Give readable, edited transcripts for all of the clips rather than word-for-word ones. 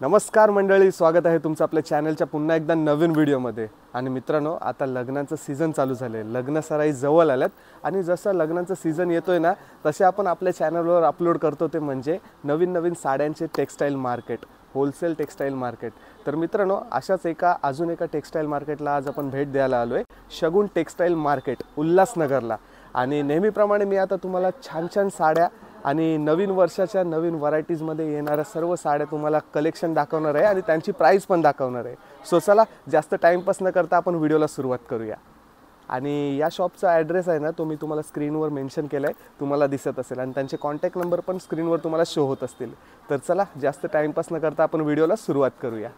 नमस्कार मंडळी, स्वागत आहे तुमचं आपल्या चॅनलच्या पुन्हा एकदा नवीन व्हिडिओमध्ये। आणि मित्रांनो, आता लग्नाचं सीझन चालू झाले, लग्नसराई जवळ आल्यात आणि जसं लग्नाचं सीझन येतोय ना तसे आपण आपल्या चॅनलवर अपलोड करतो ते म्हणजे नवीन साड्यांचे textile market, wholesale textile market. तर मित्रांनो, अशाच अजून एका टेक्सटाईल मार्केटला आज आपण भेट द्यायला आलोय, शगुन टेक्सटाईल मार्केट उल्हासनगरला। आणि नेहमीप्रमाणे मी आता तुम्हाला छान साड्या आणि नवीन वर्षाच्या नवीन व्हरायटीजमध्ये येणाऱ्या सर्व साड्या तुम्हाला कलेक्शन दाखवणार आहे आणि त्यांची प्राइस पण दाखवणार आहे। सो चला जास्त टाइमपास न करता आपण व्हिडिओला सुरुवात करूया। आणि या शॉपचा ॲड्रेस आहे ना तो मी तुम्हाला स्क्रीनवर मेन्शन केला आहे, तुम्हाला दिसत असेल आणि त्यांचे कॉन्टॅक्ट नंबर पण स्क्रीनवर तुम्हाला शो होत असतील। तर चला जास्त टाइमपास न करता आपण व्हिडिओला सुरुवात करूया।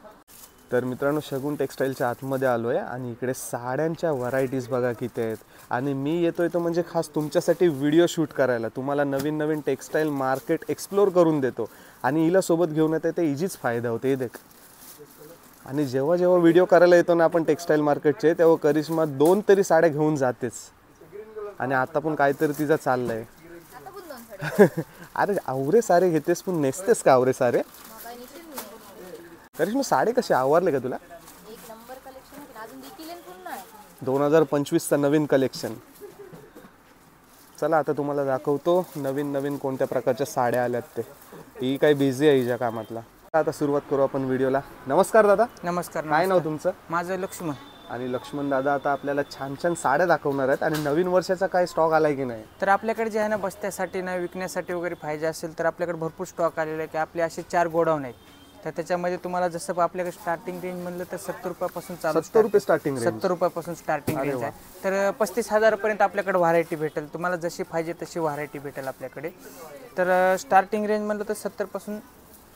तर मित्रांनो, शगुन टेक्सटाईलच्या आतमध्ये आलो आहे आणि इकडे साड्यांच्या व्हरायटीज बघा किती आहेत। आणि मी येतोय तो म्हणजे खास तुमच्यासाठी व्हिडिओ शूट करायला, तुम्हाला नवीन टेक्सटाईल मार्केट एक्सप्लोर करून देतो आणि हिला सोबत घेऊन येते ते इजीच फायदा होते। हे देख, आणि जेव्हा व्हिडिओ करायला येतो ना आपण टेक्सटाईल मार्केटचे, तेव्हा करिश्मा 2 तरी साड्या घेऊन जातेच। आणि आता पण काहीतरी तिचा चाललंय अरे आवरे सारे घेतेस पण नेसतेस का आवरे सारे? करिश्मा साडे कसे आवरले का तुला? एक नंबर कलेक्शन अजून देखील पुन्हा 2025चा नवीन कलेक्शन। चला आता तुम्हाला दाखवतो नवीन कोणत्या प्रकारच्या साड्या आल्यात ते। ही काय बिझी आहे हिच्या कामातला। आता सुरुवात करू आपण व्हिडिओला। नमस्कार दादा। नमस्कार। काय नाव तुमचं? माझं लक्ष्मण। आणि लक्ष्मण दादा आता आपल्याला छान साड्या दाखवणार आहेत आणि नवीन वर्षाचा काय स्टॉक आलाय की नाही? तर आपल्याकडे जे आहे ना बस्त्यासाठी ना विकण्यासाठी वगैरे पाहिजे असेल तर आपल्याकडे भरपूर स्टॉक आलेला आहे की आपले असे 4 गोडाऊन आहेत। तर त्याच्यामध्ये तुम्हाला जसं आपल्याकडे स्टार्टिंग रेंज म्हणलं तर 70 रुपयापासून चालू। 70 रुपये स्टार्टिंग रेंज? 70 रुपयापासून स्टार्टिंग रेंज आहे। तर 35,000 पर्यंत आपल्याकडे व्हरायटी भेटेल, तुम्हाला जशी पाहिजे तशी व्हरायटी भेटेल आपल्याकडे। तर स्टार्टिंग रेंज म्हणलं तर 70 पासून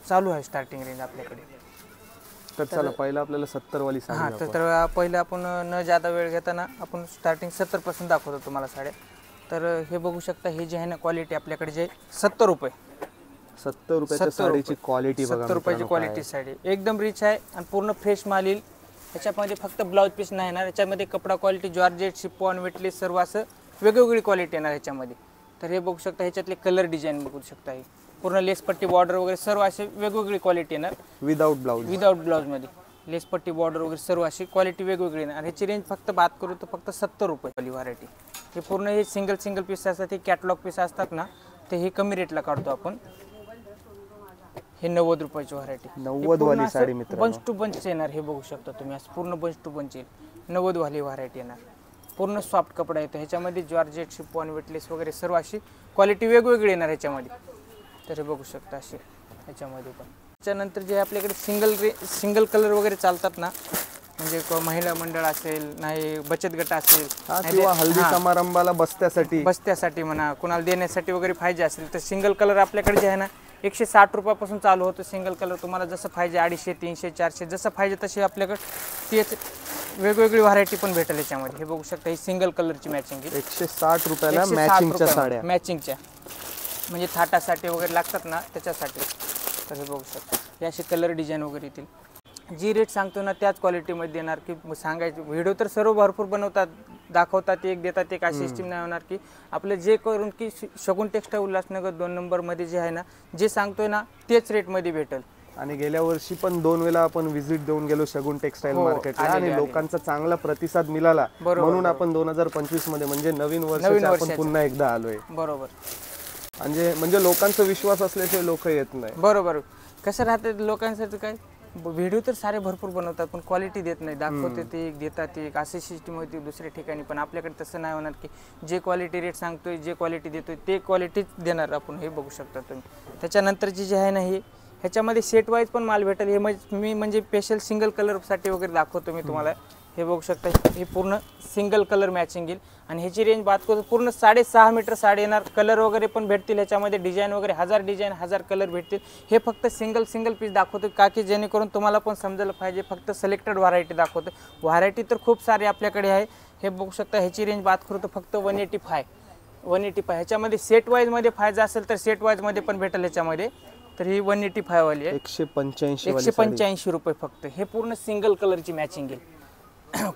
चालू आहे स्टार्टिंग रेंज आपल्याकडे। तर चला पहिला आपल्याला 70 वाली साडी। हां, तर पहिलं आपण न जादा वेळ घेताना आपण स्टार्टिंग 70 पासून दाखवतो तुम्हाला साड्या। तर हे बघू शकता, हे जे आहे ना क्वालिटी आपल्याकडे जे 70 रुपये 70 रुपयाच्या साडीची क्वालिटी बघा। 70 रुपयाची क्वालिटी साडी एकदम रिच आहे आणि पूर्ण फ्रेश माल येईल। ह्याच्यामध्ये फक्त ब्लाउज पीस नाही येणार, ह्याच्यामध्ये कपडा क्वालिटी जॉर्जेट, शिफॉन, वेटलेस सर्व असं वेगवेगळी क्वालिटी येणार ह्याच्यामध्ये। तर हे बघू शकता, ह्याच्यातले कलर डिझाईन बघू शकता, हे पूर्ण लेस पट्टी बॉर्डर वगैरे सर्व असे वेगवेगळी क्वालिटी येणार। विदाउट ब्लाउजमध्ये लेस पट्टी बॉर्डर वगैरे सर्व अशी क्वालिटी वेगवेगळी येणार। ह्याची रेंज फक्त बात करू तर फक्त 70 रुपये वाली व्हरायटी। हे पूर्ण हे सिंगल पीस असतात, हे कॅटलॉग पीस असतात ना, ते हे कमी रेटला काढतो आपण। हे 90 रुपयाची व्हरायटी, 90 वाली साडी मित्रांनो, बंच टू बंच येणार। हे बघू शकता तुम्ही, असं पूर्ण बंच टू बंच येईल। 90 वाली व्हरायटी येणार, पूर्ण सॉफ्ट कपडा येतो ह्याच्यामध्ये, जॉर्जेट, शिफॉन, वेटलेस वगैरे सर्व अशी क्वालिटी वेगवेगळी येणार ह्याच्यामध्ये। तर हे बघू शकता असे ह्याच्यामध्ये पण। त्याच्यानंतर जे आपल्याकडे सिंगल कलर वगैरे चालतात ना, म्हणजे महिला मंडळ असेल, नाही बचत गट असेल, किंवा हल्दी समारंभाला बस्त्यासाठी म्हणा, कुणाला देण्यासाठी वगैरे पाहिजे असेल तर सिंगल कलर आपल्याकडे जे आहे ना 160 रुपयापासून चालू होतं। सिंगल कलर तुम्हाला जसं पाहिजे 250, 300, 400 जसं पाहिजे तशी आपल्याकडे तेच वेगवेगळी व्हरायटी पण भेटेल ह्याच्यामध्ये। हे बघू शकता, ही सिंगल कलरची मॅचिंग 160 रुपयाला मॅचिंगच्या साड्या, मॅचिंगच्या म्हणजे थाटासाठी वगैरे लागतात ना त्याच्यासाठी। तर हे बघू शकता, हे असे कलर डिझाईन वगैरे येतील। जी रेट सांगतो ना त्याच क्वालिटीमध्ये देणार की सांगायचं। व्हिडिओ तर सर्व भरपूर बनवतात, दाखवतात, एक देतात एक, अशी सिस्टीम नाही होणार की आपलं जे करून की शगुन टेक्सटाईल उल्हासनगर 2 नंबरमध्ये जे आहे ना, जे सांगतोय ना तेच रेटमध्ये भेटेल। आणि गेल्या वर्षी पण 2 वेळा आपण व्हिजिट देऊन गेलो शगुन टेक्सटाईल मार्केटला आणि लोकांचा चांगला प्रतिसाद मिळाला, म्हणून आपण 2025 मध्ये म्हणजे नवीन वर्षाच्या आपण पुन्हा एकदा आलोय। बरोबर, म्हणजे लोकांचा विश्वास असल्याशिवाय लोक येत नाही। बरोबर, कसं राहतं लोकांसाठी, काय व्हिडिओ तर सारे भरपूर बनवतात पण क्वालिटी देत नाही, दाखवते ते एक देतात एक, अशी सिस्टीम होती दुसऱ्या ठिकाणी। पण आपल्याकडे तसं नाही होणार की जे क्वालिटी रेट सांगतोय, जे क्वालिटी देतोय ते क्वालिटीच देणार आपण। हे बघू शकता तुम्ही। त्याच्यानंतरची जे आहे ना, हे ह्याच्यामध्ये सेट वाईज पण माल भेटेल। हे मी म्हणजे स्पेशल सिंगल कलरसाठी वगैरे दाखवतो मी तुम्हाला। हे बघू शकता, हे पूर्ण सिंगल कलर मॅचिंग येईल आणि ह्याची रेंज बात करतो पूर्ण 6.5 मीटर साडी येणार। कलर वगैरे पण भेटतील ह्याच्यामध्ये, डिझाईन वगैरे 1000 डिझाईन 1000 कलर भेटतील। हे फक्त सिंगल पीस दाखवतो का की जेणेकरून तुम्हाला पण समजायला पाहिजे, फक्त सिलेक्टेड व्हरायटी दाखवतो। व्हरायटी तर खूप सारी आपल्याकडे आहे। हे बघू शकता, ह्याची रेंज बात करतो फक्त 185। ह्याच्यामध्ये सेट वाईजमध्ये पाहिजे असेल तर सेट वाईजमध्ये पण भेटेल ह्याच्यामध्ये। तर ही 185 वाली आहे, 185 रुपये फक्त। हे पूर्ण सिंगल कलरची मॅचिंग येईल।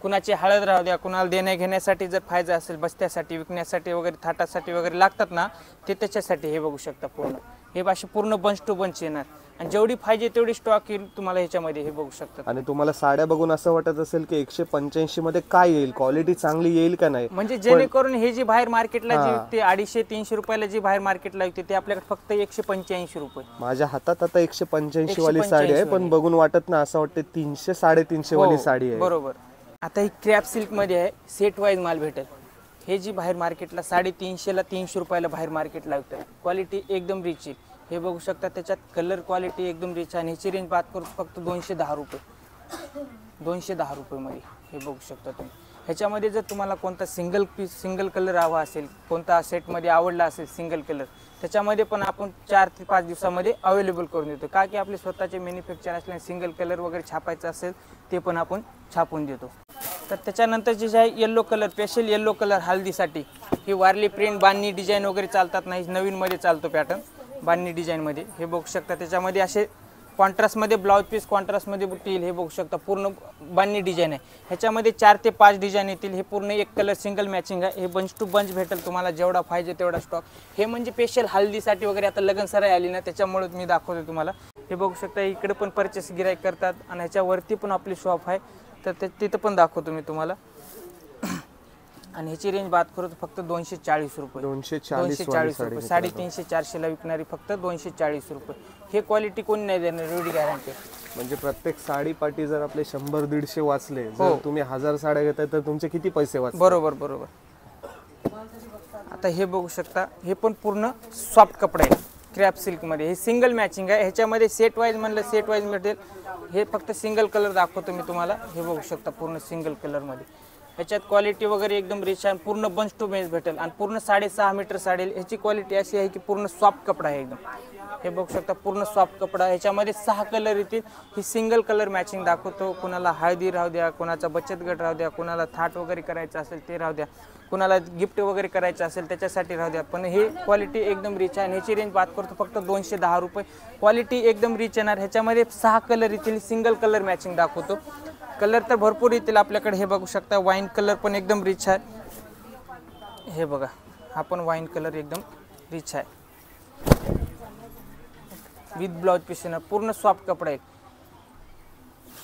कुणाची हळद राहू द्या, कुणाला देण्या घेण्यासाठी जर फायदा असेल, बस्त्यासाठी विकण्यासाठी वगैरे, थाटासाठी वगैरे लागतात ना, ते त्याच्यासाठी। हे बघू शकता पूर्ण हे असे पूर्ण बंच टू बंच येणार आणि जेवढी पाहिजे तेवढी स्टॉक येईल तुम्हाला ह्याच्यामध्ये, हे बघू शकता. आणि तुम्हाला साड्या बघून असं वाटत असेल की 185 मध्ये काय येईल, क्वालिटी चांगली येईल का नाही, म्हणजे जेणेकरून हे जी बाहेर मार्केटला जी विकते 250-300 रुपयाला जी बाहेर मार्केटला विकते ते आपल्याकडे फक्त 185 रुपये. माझ्या हातात आता 185 वाली साडी आहे, पण बघून वाटत ना असं वाटतं 300-350 वाली साडी आहे. बरोबर. आता ही क्रॅप सिल्क मध्ये आहे, सेट वाईज माल भेटेल. हे जी बाहेर मार्केटला 350 300 रुपयाला बाहेर मार्केटला विकतात, क्वालिटी एकदम रिच आहे. हे बघू शकता, त्याच्यात कलर क्वालिटी एकदम रिच आहे. ह्याची रेंज बात करू फक्त 210 रुपये, 210 रुपयेमध्ये हे बघू शकता तुम्ही. ह्याच्यामध्ये जर तुम्हाला कोणता सिंगल कलर हवा असेल, कोणता सेटमध्ये आवडला असेल सिंगल कलर, त्याच्यामध्ये पण आपण 4 ते 5 दिवसामध्ये अवेलेबल करून देतो. का की आपले स्वतःचे मॅन्युफॅक्चर असल्याने सिंगल कलर वगैरे छापायचं असेल ते पण आपण छापून देतो. तर त्याच्यानंतर जे आहे yellow colour, special yellow colour हल्दीसाठी, ही वारली प्रिंट बांधणी डिझाईन वगैरे चालतात नाही, नवीनमध्ये चालतो पॅटर्न बांधणी डिझाईनमध्ये. हे बघू शकता, त्याच्यामध्ये असे कॉन्ट्रास्टमध्ये ब्लाउज पीस, कॉन्ट्रास्टमध्ये बुट्टी येईल. हे बघू शकता, पूर्ण बांधणी डिझाईन आहे. ह्याच्यामध्ये 4 ते 5 डिझाईन येतील. हे पूर्ण एक कलर सिंगल मॅचिंग आहे. हे बंच टू बंच भेटेल तुम्हाला, जेवढा पाहिजे तेवढा स्टॉक. हे म्हणजे स्पेशल हल्दीसाठी वगैरे, आता लग्न सराई आली ना त्याच्यामुळे मी दाखवतो तुम्हाला. हे बघू शकता, इकडे पण परचेस गिराईक करतात आणि ह्याच्यावरती पण आपली शॉप आहे, तर तिथं पण दाखवतो मी तुम्हाला. आणि ह्याची रेंज बात करू तर फक्त 240 रुपये, 240 रुपये. 350-400 ला विकणारी फक्त 240 रुपये. हे क्वालिटी कोणी नाही देणार, एवढी गॅरंटी. म्हणजे प्रत्येक साडी पाटी जर आपले 100-150 वाचले, जर तुम्ही 1000 साड्या घेताय तर तुमचे किती पैसे वाचतात? बरोबर बरोबर. आता हे बघू शकता, हे पण पूर्ण सॉफ्ट कपडा आहे क्रॅप सिल्क मध्ये. हे सिंगल मॅचिंग आहे. ह्याच्यामध्ये सेट वाईज म्हणलं सेट वाईज भेटेल. हे फक्त सिंगल कलर दाखवतो मी तुम्हाला. हे बघू शकता, पूर्ण सिंगल कलर मध्ये. ह्याच्यात क्वालिटी वगैरे एकदम रिच आहे. पूर्ण बंच टू बंच भेटेल आणि पूर्ण 6.5 मीटर साडी. ह्याची क्वालिटी अशी आहे की पूर्ण सॉफ्ट कपडा आहे एकदम. हे बघू शकता, पूर्ण सॉफ्ट कपडा. ह्याच्यामध्ये 6 कलर येतील. ही सिंगल कलर मॅचिंग दाखवतो. कुणाला हळदी राहू द्या, कुणाचा बचत गट राहू द्या, कुणाला थाट वगैरे करायचं असेल ते राहू द्या, कुणाला गिफ्ट वगैरे करायचं असेल त्याच्यासाठी राहू द्या. पण हे क्वालिटी एकदम रिच आहे. ह्याची रेंज बात करतो फक्त 210 रुपये. क्वालिटी एकदम रिच येणार. ह्याच्यामध्ये 6 कलर येतील. सिंगल कलर मॅचिंग दाखवतो. कलर तर भरपूर येतील आपल्याकडे. हे बघू शकता, वाईन कलर पण एकदम रिच आहे. हे बघा, हा पण वाईन कलर एकदम रिच आहे. विथ ब्लाउज पीस येणार. पूर्ण सॉफ्ट कपडा आहे.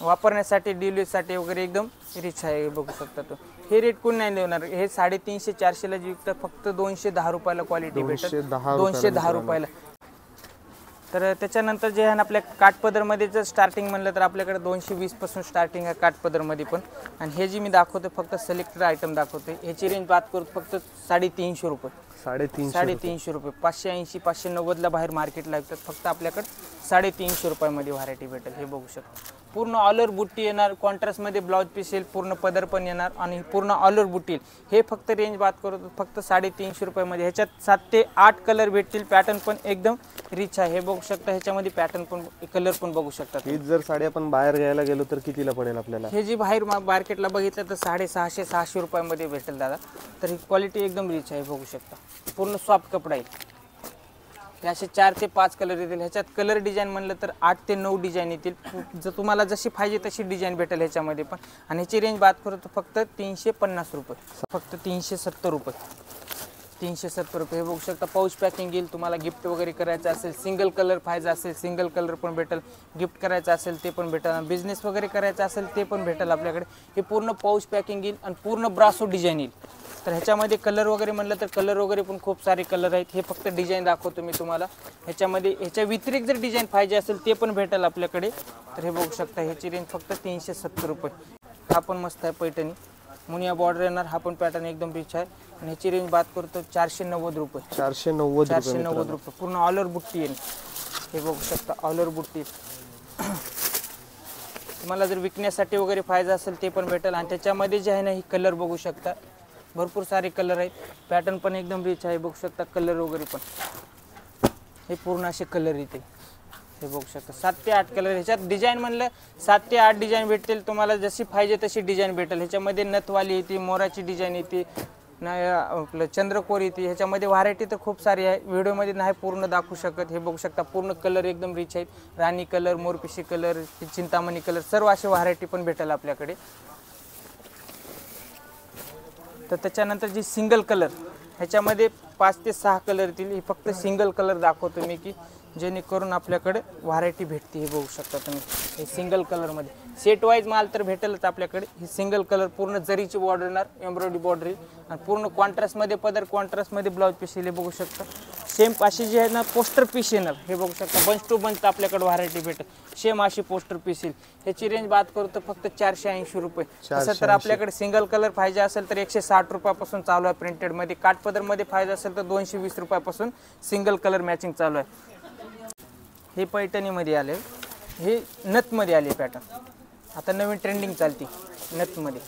वापरण्यासाठी डिलिव्हरीसाठी वगैरे एकदम रिच आहे. हे बघू शकता तो. हे रेट कोण नाही देणार. हे 350-400 ला जे विकतात फक्त 210 रुपयाला क्वालिटी भेटेल. 210 रुपयाला. तर त्याच्यानंतर जे आहे ना, आपल्या काठपदरमध्ये जर स्टार्टिंग म्हणलं तर आपल्याकडे 220 पासून स्टार्टिंग आहे काठपदरमध्ये पण. आणि हे जी मी दाखवतो फक्त सिलेक्टेड आयटम दाखवते. ह्याची रेंज बात करू फक्त 350 रुपये. 350 रुपये. 580-590 ला बाहेर मार्केटला विकतात. फक्त आपल्याकडे 350 रुपयामध्ये व्हरायटी भेटेल. हे बघू शकता, पूर्ण ऑल ओव्हर बुट्टी येणार. कॉन्ट्रास्टमध्ये ब्लाउज पीस येईल. पूर्ण पदर पण येणार आणि पूर्ण ऑल ओव्हर बुट्टी येईल. हे फक्त रेंज बात करू फक्त 350 रुपयामध्ये. ह्याच्यात 7 ते 8 कलर भेटतील. पॅटर्न पण एकदम रिच आहे. हे बघू शकता, ह्याच्यामध्ये पॅटर्न पण कलर पण बघू शकता. हीच जर साडी आपण बाहेर घ्यायला गेलो तर कितीला पडेल आपल्याला? हे जी बाहेर मार्केटला बघितलं तर 650-700 रुपयामध्ये भेटेल दादा. तर ही क्वालिटी एकदम रिच आहे. बघू शकता, पूर्ण सॉफ्ट कपडा आहे. हे असे 4 ते 5 कलर येतील. ह्याच्यात कलर डिझाईन म्हणलं तर 8 ते 9 डिझाईन येतील. जर तुम्हाला जशी पाहिजे तशी डिझाईन भेटेल ह्याच्यामध्ये पण. आणि ह्याची रेंज बात करू तर फक्त 350 रुपये. फक्त 370 रुपये. 370 रुपये. हे बघू शकता, पाऊच पॅकिंग येईल. तुम्हाला गिफ्ट वगैरे करायचं असेल, सिंगल कलर पाहिजे असेल सिंगल कलर पण भेटेल. गिफ्ट करायचं असेल ते पण भेटेल. बिझनेस वगैरे करायचं असेल ते पण भेटेल आपल्याकडे. हे पूर्ण पाऊच पॅकिंग येईल आणि पूर्ण ब्रासो डिझाईन येईल. तर ह्याच्यामध्ये कलर वगैरे म्हणलं तर कलर वगैरे पण खूप सारे कलर आहेत. हे फक्त डिझाईन दाखवतो मी तुम्हाला. ह्याच्यामध्ये ह्याच्या व्यतिरिक्त जर डिझाईन पाहिजे असेल ते पण भेटेल आपल्याकडे. तर हे बघू शकता, ह्याची रेंज फक्त 370 रुपये. हा पण मस्त आहे पैठणी. मुनिया बॉर्डर येणार. हा पण पॅटर्न एकदम रिच आहे. आणि ह्याची रेंज बात करतो 490 रुपये. 490 रुपये. पूर्ण ऑल ओव्हर बुट्टी येईल. हे बघू शकता, ऑल ओव्हर बुट्टी. तुम्हाला जर विकण्यासाठी वगैरे पाहिजे असेल ते पण भेटेल. आणि त्याच्यामध्ये जे आहे ना, ही कलर बघू शकता, भरपूर सारे कलर आहेत. पॅटर्न पण एकदम रिच आहे. बघू शकता, कलर वगैरे पण हे पूर्ण असे कलर येते. हे बघू शकता, 7 ते 8 कलर. ह्याच्यात डिझाईन म्हणलं 7 ते 8 डिझाईन भेटतील. तुम्हाला जशी पाहिजे तशी डिझाईन भेटेल. ह्याच्यामध्ये नथवाली येते, मोराची डिझाईन येते, आपलं चंद्रकोर येते. ह्याच्यामध्ये व्हरायटी तर खूप सारी आहे. व्हिडिओमध्ये नाही पूर्ण दाखवू शकत. हे बघू शकता, पूर्ण कलर एकदम रिच आहेत. राणी कलर, मोरपिशी कलर, चिंतामणी कलर, सर्व अशी व्हरायटी पण भेटेल आपल्याकडे. तर त्याच्यानंतर जी सिंगल कलर, ह्याच्यामध्ये 5 ते 6 कलर येतील. हे फक्त सिंगल कलर दाखवतो मी की जेणेकरून आपल्याकडे व्हरायटी भेटते. हे बघू शकता तुम्ही, हे सिंगल कलरमध्ये सेट वाईज माल तर भेटेलच आपल्याकडे. हे सिंगल कलर पूर्ण जरीची बॉर्डर येणार, एम्ब्रॉयडरी बॉर्डर येईल आणि पूर्ण कॉन्ट्रास्टमध्ये पदर, कॉन्ट्रास्टमध्ये ब्लाऊज पीस येईल. हे बघू शकता. सेम अशी जी आहे ना पोस्टर पीस येणार. हे बघू शकता, बंच टू बंच आपल्याकडे व्हरायटी भेटेल. सेम अशी पोस्टर पीस येईल. ह्याची रेंज बात करू तर फक्त 480 रुपये. तसं तर आपल्याकडे सिंगल कलर पाहिजे असेल तर 160 रुपयापासून चालू आहे. प्रिंटेडमध्ये काठपदरमध्ये पाहिजे असेल तर 220 रुपयापासून सिंगल कलर मॅचिंग चालू आहे. हे पैठणीमध्ये आले, हे नथमध्ये आले पॅटर्न. आता नवीन ट्रेंडिंग चालते नथमध्ये.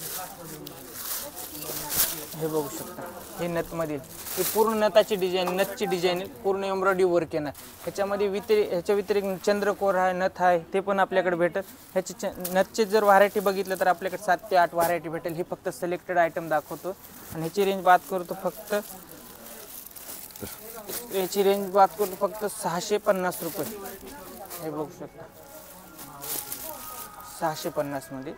हे बघू शकता, हे नथमध्ये हे पूर्ण नथाची डिझाईन, नथची डिझाईन पूर्ण एम्ब्रॉयडरी वर्क येणार. ह्याच्यामध्ये ह्याच्या व्यतिरिक्त चंद्रकोर आहे, नथ आहे, ते पण आपल्याकडे भेटेल. ह्याचे नथचे जर व्हरायटी बघितलं तर आपल्याकडे 7 ते 8 व्हरायटी भेटेल. हे फक्त सिलेक्टेड आयटम दाखवतो. आणि ह्याची रेंज बात करतो फक्त 650 रुपये. हे बघू शकता 650 मध्ये.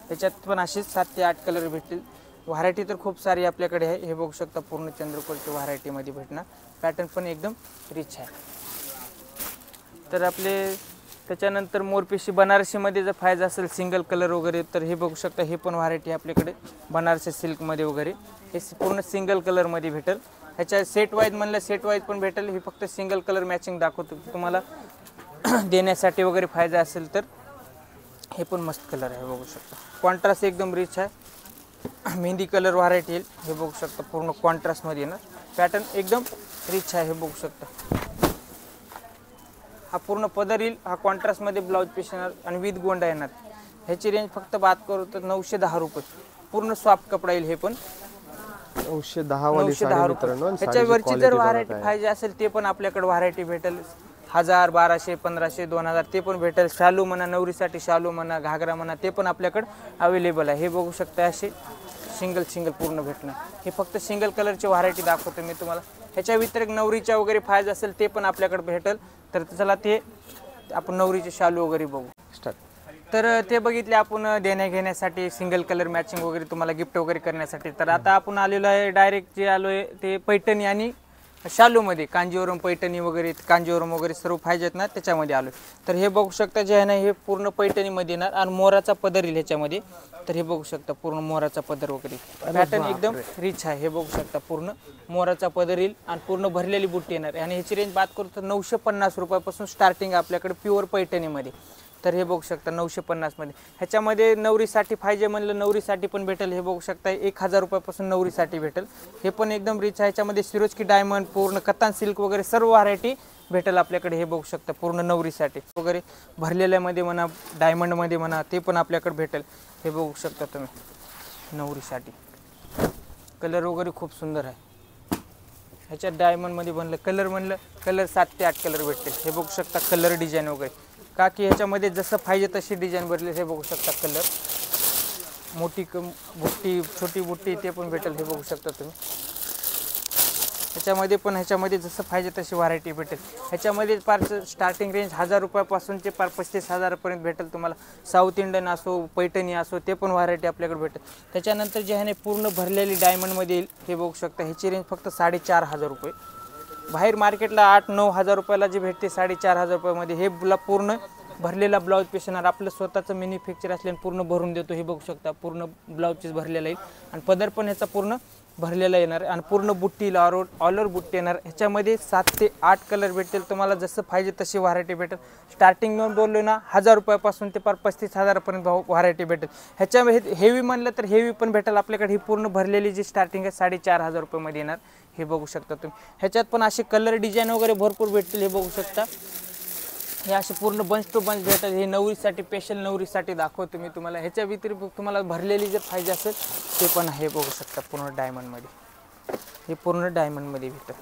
त्याच्यात पण असेच 7 ते 8 कलर भेटतील. व्हरायटी तर खूप सारी आपल्याकडे आहे. हे बघू शकता पूर्ण चंद्रकोरची व्हरायटीमध्ये भेटणार. पॅटर्न पण एकदम रिच आहे. तर आपले त्याच्यानंतर मोरपिशी बनारसीमध्ये जर पाहिजे असेल सिंगल कलर वगैरे तर हे बघू शकता. हे पण व्हरायटी आपल्याकडे बनारसी सिल्कमध्ये वगैरे हे पूर्ण सिंगल कलरमध्ये भेटेल. ह्याच्या सेट वाईज म्हणलं सेट वाईज पण भेटेल. हे फक्त सिंगल कलर मॅचिंग दाखवतो तुम्हाला देण्यासाठी वगैरे फायदा असेल तर. हे पण मस्त कलर आहे. बघू शकता कॉन्ट्रास्ट एकदम रिच आहे. मेहंदी कलर व्हरायटी येईल. हे बघू शकता पूर्ण कॉन्ट्रास्टमध्ये येणार. पॅटर्न एकदम रिच आहे. हे बघू शकता. हा पूर्ण पदर येईल. हा कॉन्ट्रास्टमध्ये ब्लाऊज पीस येणार आणि विथ गोंडा येणार. ह्याची रेंज फक्त बात करू तर 910 रुपये. पूर्ण सॉफ्ट कपडा येईल. हे पण 910 वाली साडी मित्रांनो. ह्याच्यावरची जर व्हरायटी पाहिजे असेल ते पण आपल्याकडे व्हरायटी भेटेल. 1000, 1200, 1500, 2000 ते पण भेटेल. शालू म्हणा, नवरीसाठी शालू म्हणा, घागरा म्हणा, ते पण आपल्याकडे अवेलेबल आहे. हे बघू शकता असे सिंगल पूर्ण भेटणार. हे फक्त सिंगल कलरची व्हरायटी दाखवतो मी तुम्हाला. ह्याच्या व्यतिरिक्त नवरीच्या वगैरे पाहिजे असेल ते पण आपल्याकडे भेटेल. तर चला ते आपण नवरीचे शालू वगैरे बघू. तर ते बघितले आपण देण्या घेण्यासाठी सिंगल कलर मॅचिंग वगैरे तुम्हाला गिफ्ट वगैरे करण्यासाठी. तर आता आपण आलेलो आहे डायरेक्ट जे आलो आहे ते पैठणी आणि शालूमध्ये. कांजीवरम पैठणी वगैरे, कांजीवरम वगैरे सर्व पाहिजेत ना त्याच्यामध्ये आलो. तर हे बघू शकता जे आहे ना हे पूर्ण पैठणीमध्ये येणार आणि मोराचा पदर येईल ह्याच्यामध्ये. तर हे बघू शकता पूर्ण मोराचा पदर वगैरे. पॅटर्न एकदम रिच आहे. हे बघू शकता पूर्ण मोराचा पदर येईल आणि पूर्ण भरलेली बुट्टी येणार. आणि ह्याची रेंज बात करू तर 950 रुपयापासून स्टार्टिंग आपल्याकडे प्युअर पैठणीमध्ये. तर हे बघू शकता 950 मध्ये. ह्याच्यामध्ये नवरीसाठी पाहिजे म्हणलं नवरीसाठी पण भेटेल. हे बघू शकता 1000 रुपयापासून नवरीसाठी भेटेल. हे पण एकदम रिच आहे. ह्याच्यामध्ये सिरोजकी डायमंड, पूर्ण कतान सिल्क वगैरे सर्व व्हरायटी भेटेल आपल्याकडे. हे बघू शकता पूर्ण नवरीसाठी वगैरे भरलेल्यामध्ये म्हणा, डायमंडमध्ये म्हणा, ते पण आपल्याकडे भेटेल. हे बघू शकता तुम्ही नवरीसाठी. कलर वगैरे खूप सुंदर आहे. ह्याच्यात डायमंडमध्ये म्हणलं कलर 7 ते 8 कलर भेटतील. हे बघू शकता कलर डिझाईन वगैरे का की ह्याच्यामध्ये जसं पाहिजे तशी डिझाईन भरले. हे बघू शकता कलर, मोठी बुट्टी, छोटी बुट्टी ते पण भेटेल. हे बघू शकता तुम्ही. ह्याच्यामध्ये जसं पाहिजे तशी व्हरायटी भेटेल. ह्याच्यामध्ये पार स्टार्टिंग रेंज 1000 रुपयापासून ते पार 35,000 पर्यंत भेटेल तुम्हाला. साऊथ इंडियन असो, पैठणी असो, ते पण व्हरायटी आपल्याकडे भेटेल. त्याच्यानंतर जे आहे पूर्ण भरलेली डायमंडमध्ये येईल. हे बघू शकता ह्याची रेंज फक्त 4500 रुपये. बाहेर मार्केटला 8-9 हजार रुपयाला जे भेटते 4500 रुपयामध्ये हे पूर्ण भरलेला ब्लाऊज पीस येणार. आपलं स्वतःचं मॅन्युफॅक्चर असल्याने पूर्ण भरून देतो. हे बघू शकता पूर्ण ब्लाऊज पीस भरलेला येईल आणि पदर पण ह्याचा पूर्ण भरलेला येणार आणि पूर्ण बुट्टी ऑल ओव्हर बुट्टी येणार. ह्याच्यामध्ये 7 ते 8 कलर भेटतील तुम्हाला. जसं पाहिजे तशी व्हरायटी भेटेल. स्टार्टिंग बोललो ना 1000 रुपयापासून ते पार 35,000 पर्यंत व्हरायटी भेटेल. ह्याच्यामध्ये हेवी म्हणलं तर हेवी पण भेटेल आपल्याकडे. ही पूर्ण भरलेली जी स्टार्टिंग आहे 4500 रुपयामध्ये येणार. हे बघू शकता तुम्ही. ह्याच्यात पण असे कलर डिझाईन वगैरे भरपूर भेटतील. हे बघू शकता हे असे पूर्ण बंच टू बंच भेटेल. हे नवरीसाठी स्पेशल नवरीसाठी दाखवतो मी तुम्हाला. ह्याच्या व्यतिरिक्त तुम्हाला भरलेली जर पाहिजे असेल ते पण आहे. बघू शकता पूर्ण डायमंडमध्ये. हे पूर्ण डायमंडमध्ये भेटेल.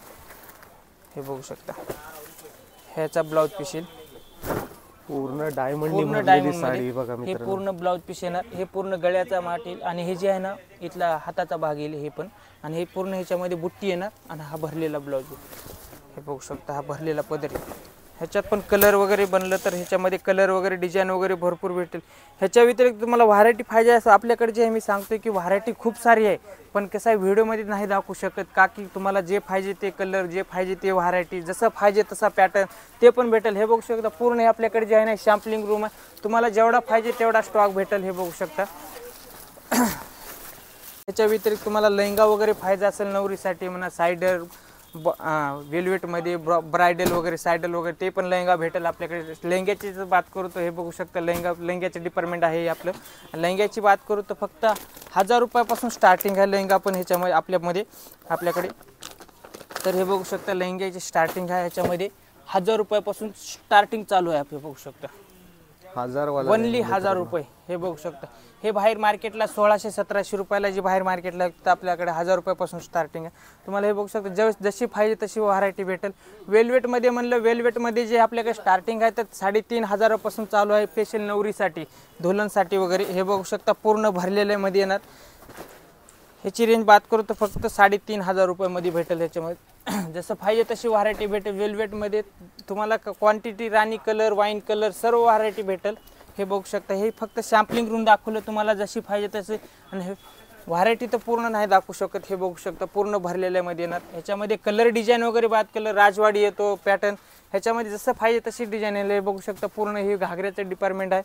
हे बघू शकता ह्याचा ब्लाऊज पीस येईल पूर्ण डायमंड साडी बघा हे पूर्ण ब्लाऊज पीस येणार. हे पूर्ण गळ्याचा माट येईल आणि हे जे आहे ना इथला हाताचा भाग येईल हे पण. आणि हे पूर्ण ह्याच्यामध्ये बुट्टी येणार आणि हा भरलेला ब्लाऊज येईल. हे बघू शकता हा भरलेला पदर येईल. ह्याच्यात पण कलर वगैरे बनलं तर ह्याच्यामध्ये कलर वगैरे डिझाईन वगैरे भरपूर भेटेल. ह्याच्या व्यतिरिक्त तुम्हाला व्हरायटी पाहिजे असं आपल्याकडे जे आहे, मी सांगतोय की व्हरायटी खूप सारी आहे, पण कसं आहे व्हिडिओमध्ये नाही दाखवू शकत का की तुम्हाला जे पाहिजे ते कलर, जे पाहिजे ते व्हरायटी, जसं पाहिजे तसा पॅटर्न ते पण भेटेल. हे बघू शकता पूर्ण हे आपल्याकडे जे आहे ना सॅम्पलिंग रूम आहे. तुम्हाला जेवढा पाहिजे तेवढा स्टॉक भेटेल. हे बघू शकता. त्याच्या व्यतिरिक्त तुम्हाला लेहंगा वगैरे पाहिजे असेल नवरीसाठी म्हणा, सायडर वेल्वेटमध्ये ब्रायडल वगैरे, सायडल वगैरे ते पण लेहंगा भेटेल आपल्याकडे. लेहंग्याची जर बात करू तर हे बघू शकता लेहंग्याचं डिपार्टमेंट आहे आपलं. लेहंग्याची बात करू तर फक्त 1000 रुपयापासून स्टार्टिंग आहे लेहंगा पण ह्याच्यामध्ये आपल्याकडे. तर हे बघू शकता लेहंग्याची स्टार्टिंग आहे ह्याच्यामध्ये 1000 रुपयापासून स्टार्टिंग चालू आहे. हे बघू शकता 1000 ओनली 1000 रुपये. हे बघू शकता. हे बाहेर मार्केटला 1600-1700 रुपयाला जे बाहेर मार्केटला तर आपल्याकडे 1000 रुपयापासून स्टार्टिंग आहे. तुम्हाला हे बघू शकता जशी पाहिजे तशी व्हरायटी भेटेल. वेल्वेटमध्ये म्हणलं, वेल्वेटमध्ये जे आपल्याकडे स्टार्टिंग आहे तर 3500 पासून चालू आहे स्पेशल नवरीसाठी, दुल्हनसाठी वगैरे. हे बघू शकता पूर्ण भरलेल्यामध्ये येणार. ह्याची रेंज बात करू तर फक्त 3500 रुपयामध्ये भेटेल. ह्याच्यामध्ये जसं पाहिजे तशी व्हरायटी भेटेल. वेल्वेटमध्ये तुम्हाला क्वांटिटी राणी कलर, वाईन कलर सर्व व्हरायटी भेटेल. हे बघू शकता. हे फक्त सॅम्पलिंग रूम दाखवलं तुम्हाला जशी पाहिजे तसे, आणि हे व्हरायटी तर पूर्ण नाही दाखवू शकत. हे बघू शकता पूर्ण भरलेल्यामध्ये येणार. ह्याच्यामध्ये कलर डिझाईन वगैरे बात कलर राजवाडी येतो पॅटर्न, ह्याच्यामध्ये जसं पाहिजे तशी डिझाईन आहे. हे बघू शकता पूर्ण हे घागऱ्याचं डिपार्टमेंट आहे.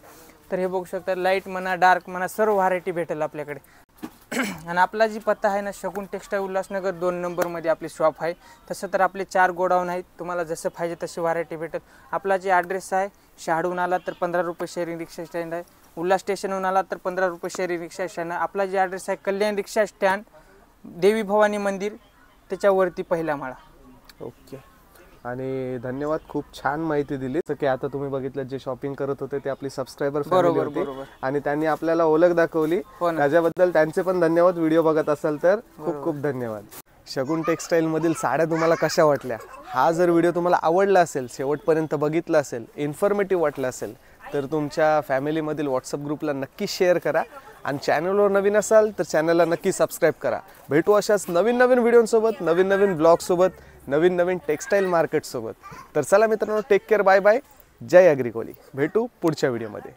तर हे बघू शकता लाईट म्हणा, डार्क म्हणा सर्व व्हरायटी भेटेल आपल्याकडे. आणि आपला जी पत्ता आहे ना शगुन टेक्सटाईल उल्हासनगर 2 नंबरमध्ये आपली शॉप आहे. तसं तर आपले 4 गोडाऊन आहेत. तुम्हाला जसं पाहिजे तशी व्हरायटी भेटेल. आपला जे ॲड्रेस आहे शहाडून आला तर 15 रुपये शेअरिंग रिक्षा स्टँड आहे. उल्हास स्टेशनहून आला तर 15 रुपये शेअरिंग रिक्षा स्टँड आहे. आपला जे ॲड्रेस आहे कल्याण रिक्षा स्टँड, देवी भवानी मंदिर त्याच्यावरती पहिला माळा. ओके. आणि धन्यवाद, खूप छान माहिती दिली. जसं की आता तुम्ही बघितलं जे शॉपिंग करत होते ते आपली सबस्क्रायबर फॅमिली होती आणि त्यांनी आपल्याला ओळख दाखवली. त्याच्याबद्दल त्यांचे पण धन्यवाद. व्हिडिओ बघत असाल तर खूप खूप धन्यवाद. शगुन टेक्सटाईल मधील साड्या तुम्हाला कशा वाटल्या? हा जर व्हिडिओ तुम्हाला आवडला असेल, शेवटपर्यंत बघितला असेल, इन्फॉर्मेटिव्ह वाटला असेल तर तुमच्या फॅमिलीमधील व्हॉट्सअप ग्रुपला नक्की शेअर करा. आणि चॅनलवर नवीन असाल तर चॅनलला नक्की सबस्क्राईब करा. भेटू अशाच नवीन व्हिडिओसोबत, नवीन ब्लॉगसोबत, नवीन टेक्सटाईल मार्केटसोबत. तर चला मित्रांनो, टेक केअर, बाय बाय, जय अग्रिकोली. भेटू पुढच्या व्हिडिओमध्ये.